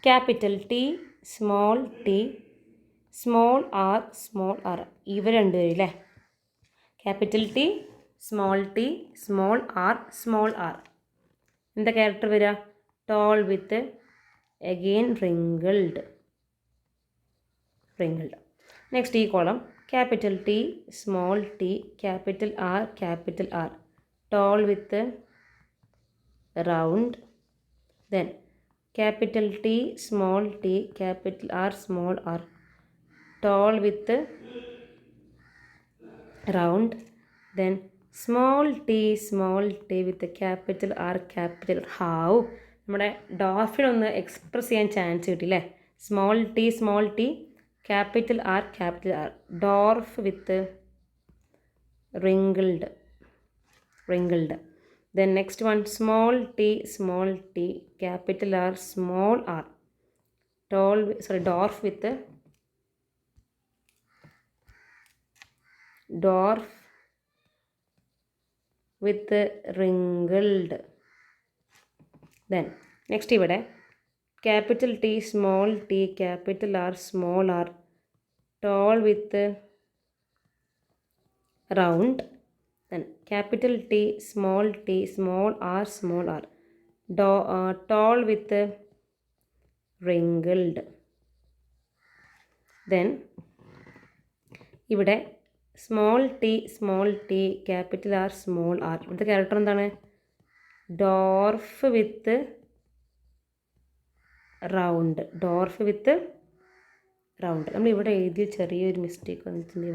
capital T small t small r small r. ഇവ 2 പേരും അല്ലേ. Capital T small t small r small r. എന്താ ക്യാരക്ടർ വരിക? Tall with again wrinkled, wrinkled. Next ഈ column capital T small t capital R capital R, tall with round. Then capital T small t capital R small r, tall with round. Then small t with capital R capital have. നമ്മുടെ ഡോർഫിനൊന്ന് എക്സ്പ്രസ് ചെയ്യാൻ ചാൻസ് കിട്ടില്ലേ. Small t capital R capital R, dwarf with wrinkled, wrinkled. Then next one small t capital R small r, dwarf with dwarf with wrinkled. Then next ഇവിടെ capital T small t capital R small r tall with round. Then capital T small r small r tall with wrinkled. Then ഇവിടെ small T capital R small R. ഇവിടുത്തെ ക്യാരക്ടർ എന്താണ്? Dwarf with round. നമ്മൾ ഇവിടെ എഴുതിയ ചെറിയൊരു മിസ്റ്റേക്ക് വന്നിട്ടുണ്ട്.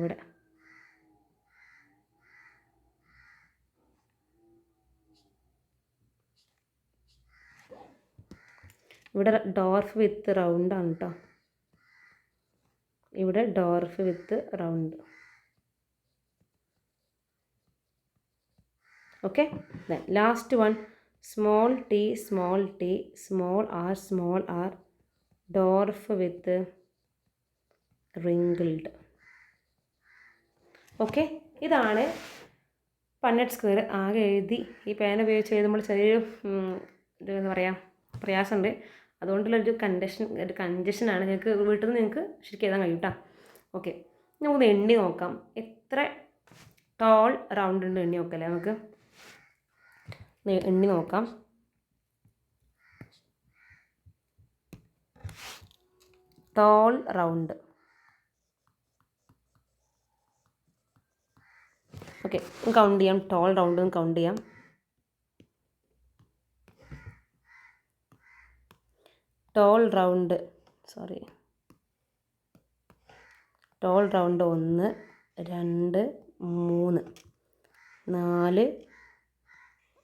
ഇവിടെ ഡോർഫ് വിത്ത് റൗണ്ട് ആണ് കേട്ടോ. ഇവിടെ dwarf with round. Okay. Then last one small T small R dwarf with wrinkled. Okay, ഇതാണ് പണ്ണറ്റ് സ്ക്വയർ. ആകെ എഴുതി ഈ പേന ഉപയോഗിച്ച് എഴുതുമ്പോൾ ചെറിയൊരു എന്താ പറയുക പ്രയാസമുണ്ട്. അതുകൊണ്ടുള്ളൊരു കൺജഷനാണ്. നിങ്ങൾക്ക് വീട്ടിൽ നിന്ന് നിങ്ങൾക്ക് ശരിക്കും എഴുതാൻ കഴിയും കേട്ടോ. ഓക്കെ, നമുക്കൊന്ന് എണ്ണി നോക്കാം. എത്ര ടോൾ റൗണ്ട് ഉണ്ട് എണ്ണി നോക്കല്ലേ. നമുക്ക് എണ്ണി നോക്കാം. Tall round. ഓക്കെ, കൗണ്ട് ചെയ്യാം. ടോൾ റൗണ്ട് കൗണ്ട് ചെയ്യാം. Tall round 1 2 3 4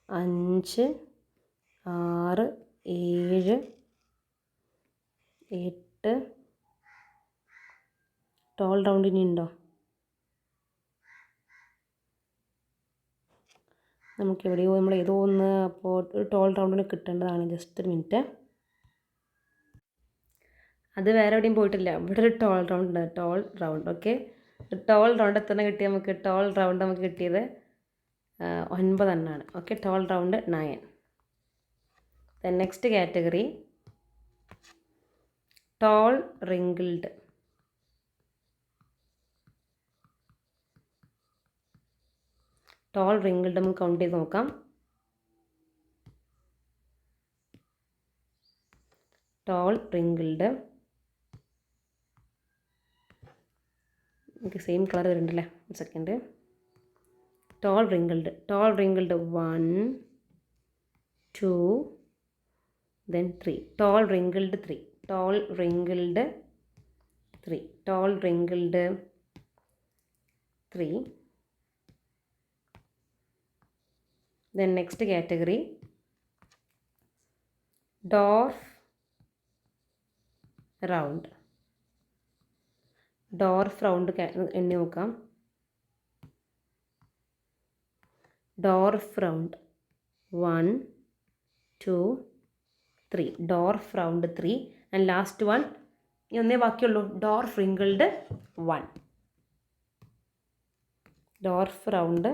5 6 7 8. ടോൾ റൗണ്ട് ഇനി ഉണ്ടോ? നമുക്കെവിടെയോ നമ്മൾ ഏതോ ഒന്ന് അപ്പോൾ ഒരു ടോൾ റൗണ്ടിന് കിട്ടേണ്ടതാണ്. ജസ്റ്റ് ഒരു മിനിറ്റ്. അത് വേറെ എവിടെയും പോയിട്ടില്ല. ഇവിടെ ഒരു ടോൾ റൗണ്ട് ഉണ്ട്. Tall round. Okay, tall round എത്ര കിട്ടി നമുക്ക്? ടോൾ റൗണ്ട് നമുക്ക് കിട്ടിയത് 9 എണ്ണമാണ്. Okay, tall round 9. Then next category toll wrinkled. Tall wrinkled നമുക്ക് കൗണ്ട് ചെയ്ത് നോക്കാം. ടോൾ wrinkled എനിക്ക് സെയിം കളർ വരുന്നുണ്ടല്ലേ. ഒരു second. Tall wrinkled 1 2 then 3. Tall wrinkled 3. Tall wrinkled 3. Then next category dwarf round. Dwarf round എണ്ണി നോക്കാം. Dwarf round 1 2 3. Dwarf round 3. And last one ഒന്നേ ബാക്കിയുള്ളൂ. Dwarf wrinkled 1. Dwarf round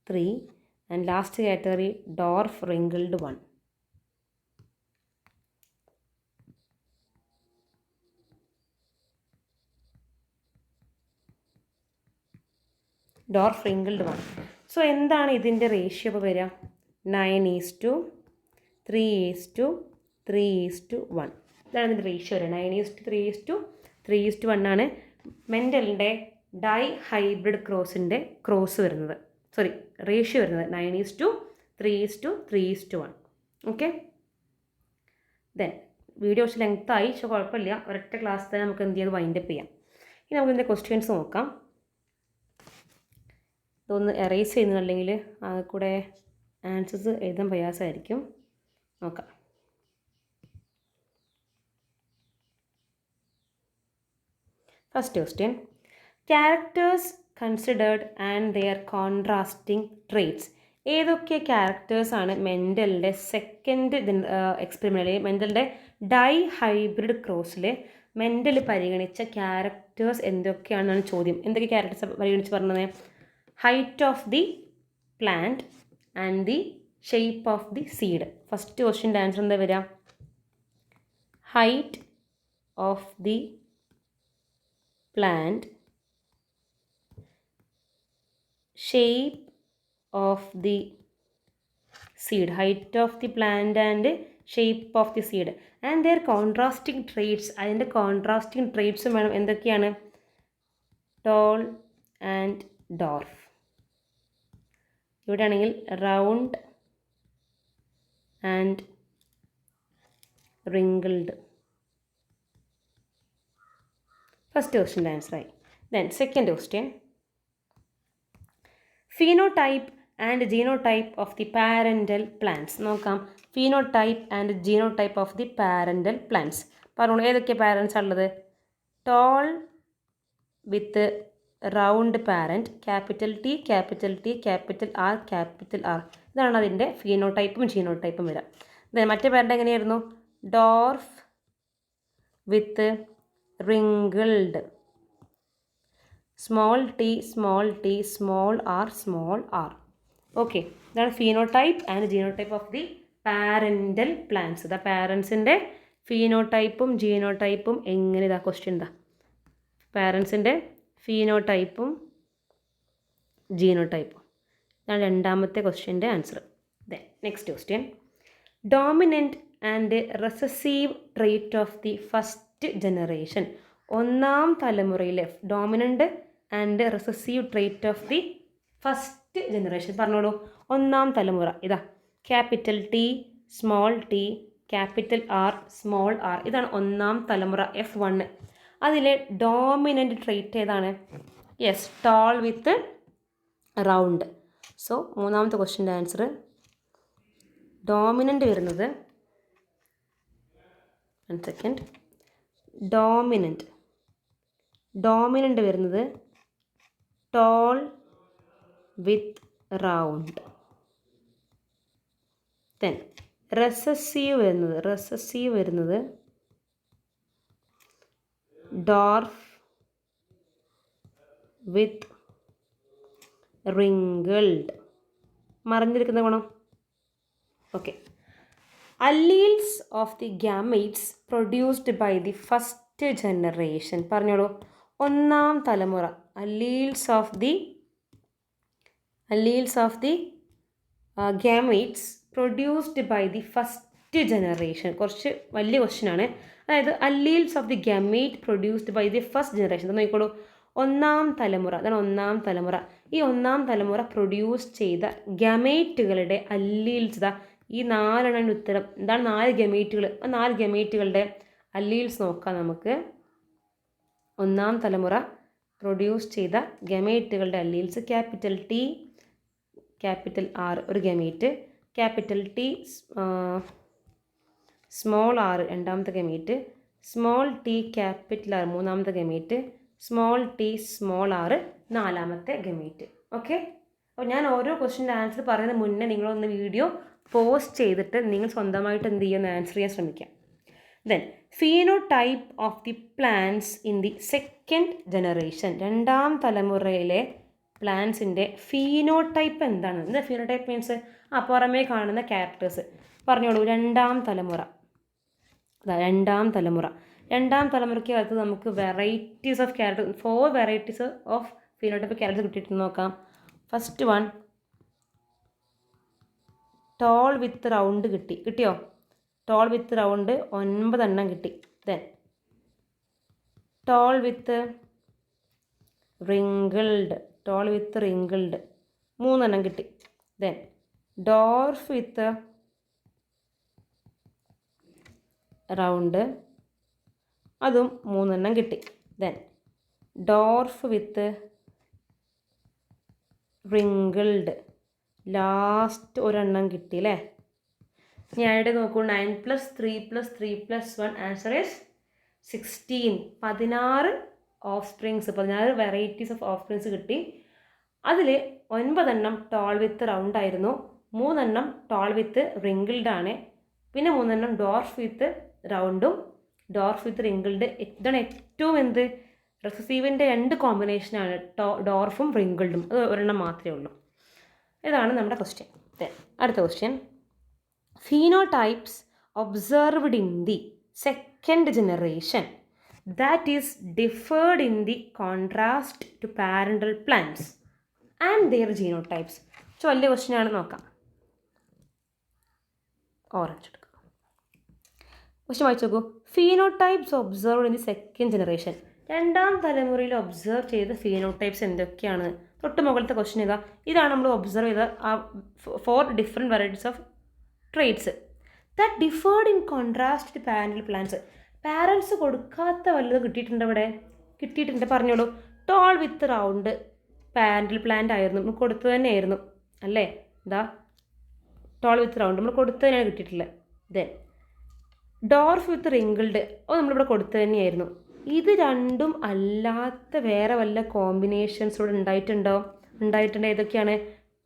3 and last category dwarf wrinkled 1. Dwarf wrinkled 1. So എന്താണ് ഇതിൻ്റെ റേഷ്യോ ഇപ്പോൾ വരിക? 9:3:3:1. ഇതാണ് ഇതിൻ്റെ റേഷ്യോ വരിക. 9:3:3:1 ആണ് മെൻഡലിൻ്റെ ഡൈ ഹൈബ്രിഡ് ക്രോസിൻ്റെ വരുന്നത്. റേഷ്യോ വരുന്നത് 9:3:3:1. ഓക്കെ. ദെൻ വീഡിയോസ് ലെങ്ത്തായി, പക്ഷേ കുഴപ്പമില്ല. ഒരൊറ്റ ക്ലാസ് തന്നെ നമുക്ക് എന്ത് ചെയ്ത് വൈൻഡപ്പ് ചെയ്യാം. ഇനി നമുക്ക് ഇതിൻ്റെ ക്വസ്റ്റ്യൻസ് നോക്കാം. ഇതൊന്ന് എറേസ് ചെയ്യുന്നുണ്ടെങ്കിൽ കൂടെ ആൻസേഴ്സ് എഴുതാൻ പ്രയാസമായിരിക്കും. നോക്കാം. First question. Characters considered and their contrasting traits ഏതൊക്കെ ക്യാരക്ടേഴ്സാണ് മെൻഡലിൻ്റെ സെക്കൻഡ് എക്സ്പെരിമെൻ്റ് അല്ലെങ്കിൽ മെൻഡലിൻ്റെ ഡൈ ഹൈബ്രിഡ് ക്രോസിൽ മെൻഡൽ പരിഗണിച്ച ക്യാരക്ടേഴ്സ് എന്തൊക്കെയാണെന്നാണ് ചോദ്യം. എന്തൊക്കെ ക്യാരക്ടേഴ്സ് പരിഗണിച്ച് പറഞ്ഞത്? Height of the plant and the shape of the seed. First ക്വസ്റ്റ്യൻ്റെ ആൻസർ എന്താ വരിക? Height of the plant, shape of the seed, height of the plant and shape of the seed and their contrasting traits. അതിൻ്റെ കോൺട്രാസ്റ്റിംഗ് ട്രേറ്റ്സും വേണം. എന്തൊക്കെയാണ്? Tall and dwarf. ഇവിടെ ആണെങ്കിൽ റൗണ്ട് ആൻഡ് റിങ്കിൾഡ്. ഫസ്റ്റ് ക്വസ്റ്റ്യൻ്റെ ആൻസറായി. Then second question, phenotype and genotype of the parental plants. നോക്കാം. Phenotype and genotype of the parental plants. പറഞ്ഞോളൂ, ഏതൊക്കെ പാരൻസ് ഉള്ളത്? Tall with round parent, capital T capital T capital R capital R. ഇതാണ് അതിൻ്റെ ഫീനോടൈപ്പും ജീനോടൈപ്പും വരിക. മറ്റേ പാരൻ്റ് എങ്ങനെയായിരുന്നു? Dwarf with wrinkled, small T small T small R small R. Okay, ഇതാണ് phenotype and genotype of the parental plants. ഇതാ പാരൻസിൻ്റെ ഫീനോടൈപ്പും ജീനോടൈപ്പും എങ്ങനെ, ഇതാ ക്വസ്റ്റ്യൻ ഇതാ പാരൻസിൻ്റെ ഫീനോടൈപ്പും ജീനോടൈപ്പും. ഇതാണ് രണ്ടാമത്തെ question answer. Then next question, dominant and recessive trait of the first generation. ഒന്നാം തലമുറയിലെ dominant and recessive trait of the first generation. പറഞ്ഞോളൂ, ഒന്നാം തലമുറ. ഇതാ capital T small T capital R small R. ഇതാണ് ഒന്നാം തലമുറ F1. അതിലെ ഡോമിനൻ്റ് ട്രേറ്റ് ഏതാണ്? Yes, tall with round. So മൂന്നാമത്തെ ക്വസ്റ്റ്യൻ്റെ ആൻസർ ഡോമിനൻ്റ് വരുന്നത്, വൺ സെക്കൻഡ്, ഡോമിനൻ്റ് വരുന്നത് tall with round. Then recessive വരുന്നത് ഡോർഫ് വിത്ത് റിങ്കിൾഡ്. മറിഞ്ഞിരിക്കുന്ന ഗുണം. Okay, alleles of the gametes produced by the first generation. പറഞ്ഞോളൂ, ഒന്നാം തലമുറ. Alleles of the gametes produced by the first generation. കുറച്ച് വലിയ ക്വസ്റ്റ്യൻ ആണ്. അതായത് alleles of the gamete produced by the first generation. നോക്കിക്കോളൂ, ഒന്നാം തലമുറ. അതാണ് ഒന്നാം തലമുറ. ഈ ഒന്നാം തലമുറ പ്രൊഡ്യൂസ് ചെയ്ത ഗമേറ്റുകളുടെ അല്ലീൽസ് ഇതാ ഈ 4 ഉത്തരം. എന്താണ് 4 ഗമേറ്റുകൾ? ആ 4 ഗമേറ്റുകളുടെ അല്ലീൽസ് നോക്കാം നമുക്ക്. ഒന്നാം തലമുറ പ്രൊഡ്യൂസ് ചെയ്ത ഗമേറ്റുകളുടെ alleles: capital T capital R ഒരു gamete, capital T small R രണ്ടാമത്തെ gamete, small T capital R മൂന്നാമത്തെ gamete, small T small R നാലാമത്തെ ഗമേറ്റ്. ഓക്കെ, അപ്പോൾ ഞാൻ ഓരോ ക്വസ്റ്റ്യൻ്റെ ആൻസർ പറയുന്നതിന് മുന്നേ നിങ്ങളൊന്ന് വീഡിയോ പോസ്റ്റ് ചെയ്തിട്ട് നിങ്ങൾ സ്വന്തമായിട്ട് എന്ത് ചെയ്യുമെന്ന് ആൻസർ ചെയ്യാൻ ശ്രമിക്കാം. Then phenotype of the plants in the second generation. രണ്ടാം തലമുറയിലെ പ്ലാന്റ്സിൻ്റെ ഫീനോടൈപ്പ് എന്താണ്? എന്താ ഫീനോടൈപ്പ് മീൻസ്? പുറമേ കാണുന്ന ക്യാരക്ടേഴ്സ് പറഞ്ഞോളൂ. രണ്ടാം തലമുറ. രണ്ടാം തലമുറയ്ക്ക് അകത്ത് നമുക്ക് varieties of character 4 varieties of phenotype character കിട്ടിയിട്ട് നോക്കാം. First one tall with round കിട്ടിയോ? ടോൾ വിത്ത് റൗണ്ട് 9 എണ്ണം കിട്ടി. ദെൻ ടോൾ വിത്ത് റിങ്കിൾഡ് 3 എണ്ണം കിട്ടി. ദെൻ ഡോർഫ് വിത്ത് റൗണ്ട് അതും 3 എണ്ണം കിട്ടി. Then dwarf with wrinkled last ഒരെണ്ണം കിട്ടി അല്ലേ? ഞാൻ ഇവിടെ നോക്കൂ. 9 + 3 + 3 + 1 answer is 16. 16 of springs 16 varieties of of springs കിട്ടി. അതിൽ 9 ടോൾ വിത്ത് റൗണ്ട് ആയിരുന്നു, 3 ടോൾ വിത്ത് റിങ്കിൾഡ് ആണ്, പിന്നെ 3 dwarf with റൗണ്ടും dwarf with wrinkled. ഇതാണ് ഏറ്റവും റിസസീവിൻ്റെ 2 കോമ്പിനേഷനാണ് ഡോർഫും റിങ്കിൾഡും. അത് ഒരെണ്ണം മാത്രമേ ഉള്ളൂ. ഇതാണ് നമ്മുടെ ക്വസ്റ്റ്യൻ. അടുത്ത question, phenotypes observed in the second generation that is differed in the contrast to parental plants and their genotypes. വലിയ ക്വസ്റ്റ്യൻ ആണ്, നോക്കാം. ഓറഞ്ച് എടുക്കുക. ക്വസ്റ്റ്യൻ വായിച്ചു നോക്കൂ. Phenotypes observed in the second generation. 2ാം തലമുറയിൽ ഒബ്സർവ് ചെയ്ത ഫീനോടൈപ്സ് എന്തൊക്കെയാണ്? തൊട്ട് മുകളിലത്തെ ക്വസ്റ്റ്യൻ ഇതാണ് നമ്മൾ ഒബ്സർവ് ചെയ്ത 4 different varieties of traits that differed in contrast to parental plants. Parents കൊടുക്കാത്ത വല്ലതും കിട്ടിയിട്ടുണ്ട് ഇവിടെ? കിട്ടിയിട്ടുണ്ട്, പറഞ്ഞോളൂ. Tall with round parental plant ആയിരുന്നു, നമ്മൾ കൊടുത്തു തന്നെയായിരുന്നു അല്ലേ? ടോൾ വിത്ത് റൗണ്ട് നമ്മൾ കൊടുത്തു തന്നെയാണ് കിട്ടിയിട്ടില്ല. ദെൻ ഡോർഫ് വിത്ത് റിങ്കിൾഡ്, അത് നമ്മളിവിടെ കൊടുത്തു തന്നെയായിരുന്നു. ഇത് രണ്ടും അല്ലാത്ത വേറെ വല്ല കോമ്പിനേഷൻസോട് ഉണ്ടായിട്ടുണ്ടോ? ഉണ്ടായിട്ടുണ്ട്. ഏതൊക്കെയാണ്?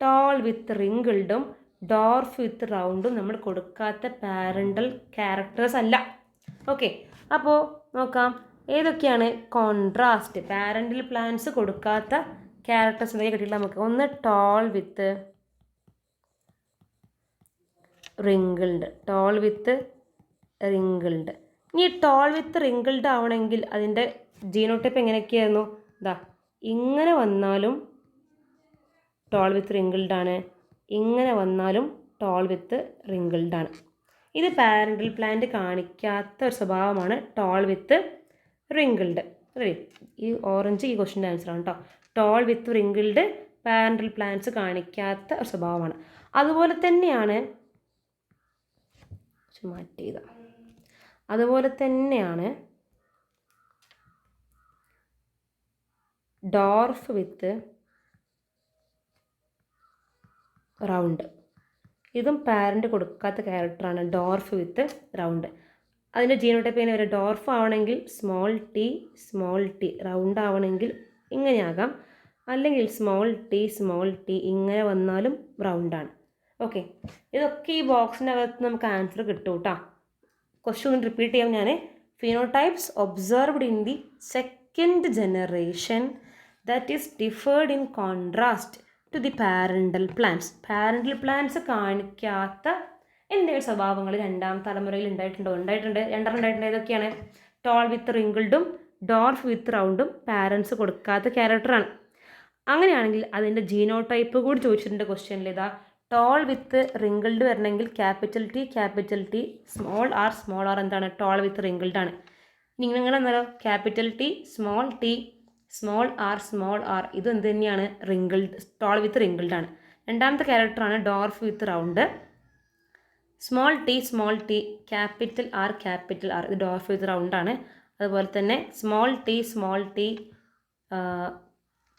ടോൾ വിത്ത് റിങ്കിൾഡും ഡോർഫ് വിത്ത് റൗണ്ടും നമ്മൾ കൊടുക്കാത്ത പാരൻ്റൽ ക്യാരക്ടേഴ്സ് അല്ല. ഓക്കെ, അപ്പോൾ നോക്കാം ഏതൊക്കെയാണ് കോൺട്രാസ്റ്റ് പാരൻ്റൽ പ്ലാന്റ്സ് കൊടുക്കാത്ത ക്യാരക്ടേഴ്സ് എന്തൊക്കെ കിട്ടിയില്ല നമുക്ക്. ഒന്ന് toll with wrinkled, toll with wrinkled. ഇനി ടോൾ വിത്ത് റിങ്കിൾഡ് ആവണമെങ്കിൽ അതിൻ്റെ ജീനോടൈപ്പ് എങ്ങനെയൊക്കെയായിരുന്നു? ഇങ്ങനെ വന്നാലും ടോൾ വിത്ത് റിങ്കിൾഡ് ആണ്, ഇങ്ങനെ വന്നാലും ടോൾ വിത്ത് റിങ്കിൾഡ് ആണ്. ഇത് പാരൻ്റൽ പ്ലാന്റ് കാണിക്കാത്ത ഒരു സ്വഭാവമാണ് ടോൾ വിത്ത് റിങ്കിൾഡ്. അല്ലേ? ഈ ഓറഞ്ച് ഈ ക്വസ്റ്റിൻ്റെ ആൻസറാണ് കേട്ടോ. Toll with wrinkled parental plants കാണിക്കാത്ത ഒരു സ്വഭാവമാണ്. അതുപോലെ തന്നെയാണ് ഡോർഫ് വിത്ത് റൗണ്ട്. ഇതും പാരൻ്റ് കൊടുക്കാത്ത ക്യാരക്ടറാണ് ഡോർഫ് വിത്ത് റൗണ്ട്. അതിൻ്റെ ജീനോടൈപ്പ് എങ്ങനെ വരും? ഡോർഫ് ആവണമെങ്കിൽ സ്മോൾ ടി, റൗണ്ട് ആവണമെങ്കിൽ ഇങ്ങനെയാകാം, അല്ലെങ്കിൽ സ്മോൾ ടി ഇങ്ങനെ വന്നാലും റൗണ്ടാണ്. ഓക്കെ, ഇതൊക്കെ ഈ ബോക്സിനകത്ത് നമുക്ക് ആൻസർ കിട്ടും കേട്ടോ. ക്വസ്റ്റ്യൻ ഒന്ന് റിപ്പീറ്റ് ചെയ്യാം ഞാൻ. Phenotypes observed in the second generation that is differed in contrast to the parental plants. Parental plants കാണിക്കാത്ത എന്തെങ്കിലും സ്വഭാവങ്ങൾ 2ാം തലമുറയിൽ ഉണ്ടായിട്ടുണ്ടോ? ഉണ്ടായിട്ടുണ്ട്, 2 ഉണ്ടായിട്ടുണ്ട്. ഏതൊക്കെയാണ്? ടോൾ വിത്ത് റിങ്കിൾഡും ഡോർഫ് വിത്ത് റൗണ്ടും പാരൻസ് കൊടുക്കാത്ത ക്യാരക്ടറാണ്. അങ്ങനെയാണെങ്കിൽ അതിൻ്റെ ജീനോടൈപ്പ് കൂടി ചോദിച്ചിട്ടുണ്ട് ക്വസ്റ്റ്യനിൽ. ടോൾ വിത്ത് റിങ്കിൾഡ് വരണമെങ്കിൽ ക്യാപിറ്റൽ ടി, സ്മോൾ ആർ എന്താണ്? ടോൾ വിത്ത് റിങ്കിൾഡ് ആണ്. നിങ്ങൾ എന്നാലോ ക്യാപിറ്റൽ ടി, സ്മോൾ ആർ ഇത് എന്ത് തന്നെയാണ്? റിങ്കിൾഡ്, ടോൾ വിത്ത് റിങ്കിൾഡ് ആണ്. 2ാമത്തെ ക്യാരക്ടറാണ് dwarf with round. Small T capital R ഇത് ഡോർഫ് വിത്ത് റൗണ്ട് ആണ്. അതുപോലെ തന്നെ small T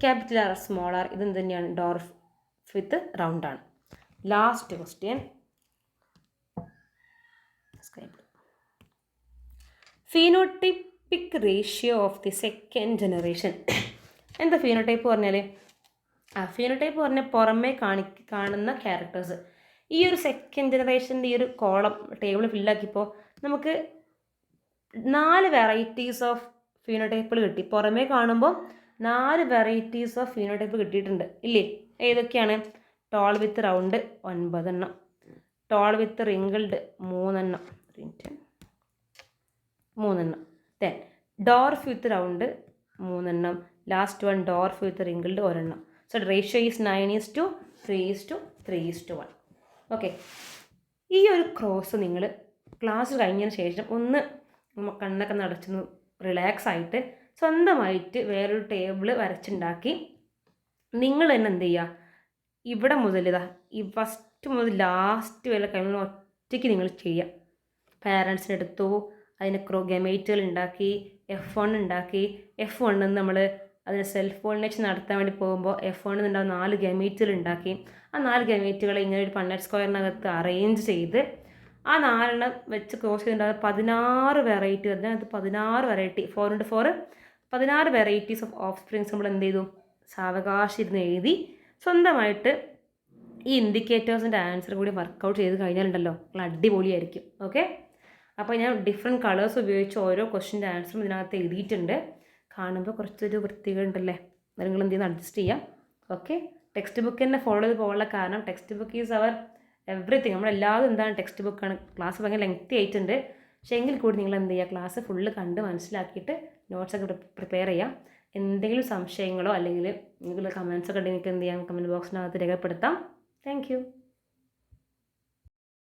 capital R small R ഇത് എന്ത് തന്നെയാണ്? ഡോർഫ് വിത്ത് റൗണ്ട് ആണ്. Last question, phenotypic ratio of the second generation. എന്താ ഫീനോടൈപ്പ് പറഞ്ഞാൽ? ഫീനോടൈപ്പ് പറഞ്ഞാൽ പുറമേ കാണുന്ന ക്യാരക്ടേഴ്സ്. ഈ ഒരു സെക്കൻഡ് ജനറേഷൻ്റെ ഈ ഒരു കോളം ടേബിൾ ഫില്ലാക്കിയപ്പോൾ നമുക്ക് 4 വെറൈറ്റീസ് ഓഫ് ഫീനോടൈപ്പുകൾ കിട്ടി. പുറമേ കാണുമ്പോൾ 4 വെറൈറ്റീസ് ഓഫ് ഫീനോടൈപ്പ് കിട്ടിയിട്ടുണ്ട് ഇല്ലേ? ഏതൊക്കെയാണ്? Tall with round 9, tall with wrinkled 3, then dwarf with round 3, last one dwarf with wrinkled 1. So ratio is 9:3:3:1. Okay, ഈ ഒരു ക്രോസ് നിങ്ങൾ ക്ലാസ് കഴിഞ്ഞതിന് ശേഷം ഒന്ന് കണ്ണൊക്കെ നടച്ചൊന്ന് റിലാക്സ് ആയിട്ട് സ്വന്തമായിട്ട് വേറൊരു ടേബിൾ വരച്ചുണ്ടാക്കി നിങ്ങൾ തന്നെ എന്ത് ചെയ്യുക? ഇവിടെ മുതൽ ഈ ഫസ്റ്റ് മുതൽ ലാസ്റ്റ് വരെ കഴിയുന്ന ഒറ്റയ്ക്ക് നിങ്ങൾ ചെയ്യുക. പാരൻസിനെടുത്തു, അതിന് ഗമേറ്റുകൾ ഉണ്ടാക്കി, F1 ഉണ്ടാക്കി. F1 നമ്മൾ അതിന് സെൽഫ് പോളിനേഷൻ നടത്താൻ വേണ്ടി പോകുമ്പോൾ F1 ഉണ്ടാവും 4 ഗമേറ്റുകൾ ഉണ്ടാക്കി. ആ 4 ഗമേറ്റുകളെ ഇങ്ങനെ ഒരു പണ്ണറ്റ് സ്ക്വയറിനകത്ത് അറേഞ്ച് ചെയ്ത് ആ 4 വെച്ച് ക്രോസ് ചെയ്തിട്ടുണ്ടാകുന്ന 16 വെറൈറ്റി, അതിനകത്ത് 16 variety 4x4 16 varieties of springs നമ്മൾ എന്ത് ചെയ്തു? സാവകാശം ഇരുന്ന് എഴുതി സ്വന്തമായിട്ട് ഈ ഇൻഡിക്കേറ്റേഴ്സിൻ്റെ ആൻസർ കൂടി വർക്കൗട്ട് ചെയ്ത് കഴിഞ്ഞാലുണ്ടല്ലോ നിങ്ങൾ അടിപൊളിയായിരിക്കും. ഓക്കെ, അപ്പോൾ ഞാൻ ഡിഫറെൻറ്റ് കളേഴ്സ് ഉപയോഗിച്ച് ഓരോ ക്വസ്റ്റിൻ്റെ ആൻസറും ഇതിനകത്ത് എഴുതിയിട്ടുണ്ട്. കാണുമ്പോൾ കുറച്ചൊരു വൃത്തികേടുണ്ടല്ലേ, നിങ്ങൾ എന്ത് ചെയ്യുന്ന അഡ്ജസ്റ്റ് ചെയ്യാം. ഓക്കെ, ടെക്സ്റ്റ് ബുക്ക് തന്നെ ഫോളോ ചെയ്ത് പോകാനുള്ള കാരണം textbook is our everything. നമ്മളെല്ലാവരും എന്താണ് ടെക്സ്റ്റ് ബുക്കാണ്. ക്ലാസ് ഭയങ്കര ലെങ്തി ആയിട്ടുണ്ട്, പക്ഷേ എങ്കിൽ കൂടി നിങ്ങൾ എന്ത് ചെയ്യുക, ക്ലാസ് ഫുള്ള് കണ്ട് മനസ്സിലാക്കിയിട്ട് നോട്ട്സൊക്കെ പ്രിപ്പയർ ചെയ്യാം. എന്തെങ്കിലും സംശയങ്ങളോ അല്ലെങ്കിൽ നിങ്ങൾ കമൻസൊക്കെ ഉണ്ടെങ്കിൽ നിങ്ങൾക്ക് എന്ത് ചെയ്യാം, കമൻറ്റ് ബോക്സിനകത്ത് രേഖപ്പെടുത്താം. Thank you.